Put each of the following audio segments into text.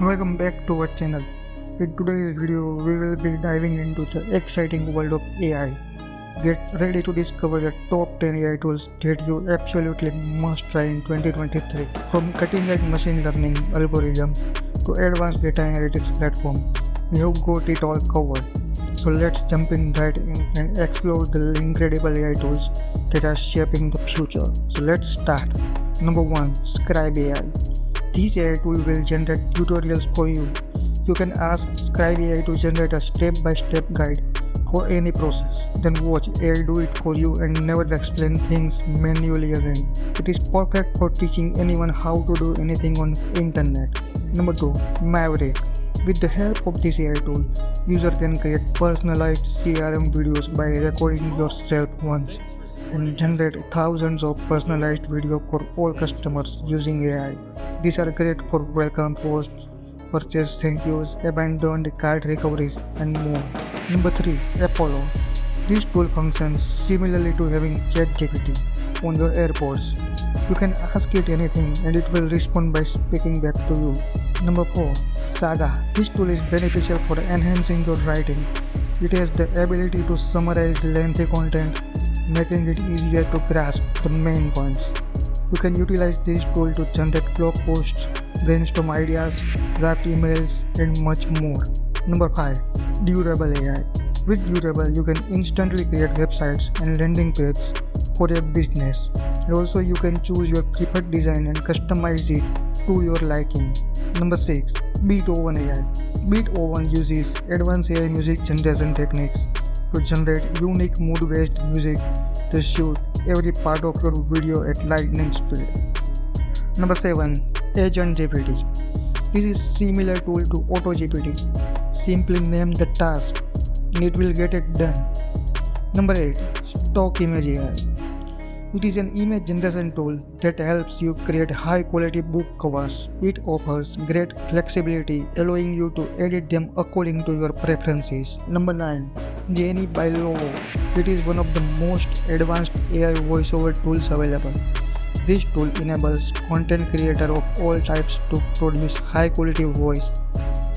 Welcome back to our channel. In today's video, we will be diving into the exciting world of AI. Get ready to discover the top 10 AI tools that you absolutely must try in 2023. From cutting-edge machine learning algorithms to advanced data analytics platform, we have got it all covered. So let's jump in right in and explore the incredible AI tools that are shaping the future. So let's start. Number 1. SCRIBE AI. This AI tool will generate tutorials for you. You can ask SCRIBE AI to generate a step-by-step guide for any process. Then watch AI do it for you and never explain things manually again. It is perfect for teaching anyone how to do anything on internet. Number 2. MAVERICK. With the help of this AI tool, user can create personalized CRM videos by recording yourself once and generate thousands of personalized videos for all customers using AI. These are great for welcome posts, purchase thank yous, abandoned cart recoveries, and more. Number 3. Apollo. This tool functions similarly to having ChatGPT on your AirPods. You can ask it anything and it will respond by speaking back to you. Number 4. Saga. This tool is beneficial for enhancing your writing. It has the ability to summarize lengthy content, making it easier to grasp the main points. You can utilize this tool to generate blog posts, brainstorm ideas, draft emails, and much more. Number 5. Durable AI. With Durable, you can instantly create websites and landing pages for your business. Also, you can choose your preferred design and customize it to your liking. Number 6. Beatoven AI. Beatoven uses advanced AI music generation techniques to generate unique mood-based music to shoot every part of your video at lightning speed. Number 7. AGENTGPT. This is similar tool to AutoGPT. Simply name the task and it will get it done. Number 8. Stock Image AI. It is an image generation tool that helps you create high quality book covers. It offers great flexibility, allowing you to edit them according to your preferences. Number 9. Genny by Lovo. It is one of the most advanced AI voiceover tools available. This tool enables content creators of all types to produce high quality voice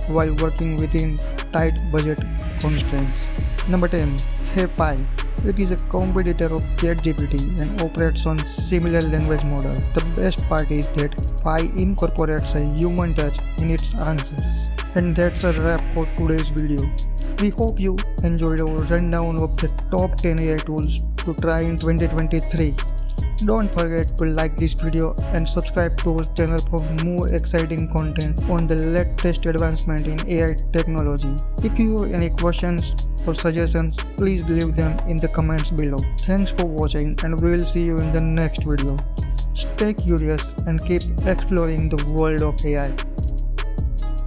while working within tight budget constraints. Number 10. Pi. It is a competitor of ChatGPT and operates on similar language model. The best part is that Pi incorporates a human touch in its answers. And that's a wrap for today's video. We hope you enjoyed our rundown of the top 10 AI tools to try in 2023. Don't forget to like this video and subscribe to our channel for more exciting content on the latest advancement in AI technology. If you have any questions or suggestions, please leave them in the comments below. Thanks for watching and we will see you in the next video. Stay curious and keep exploring the world of AI.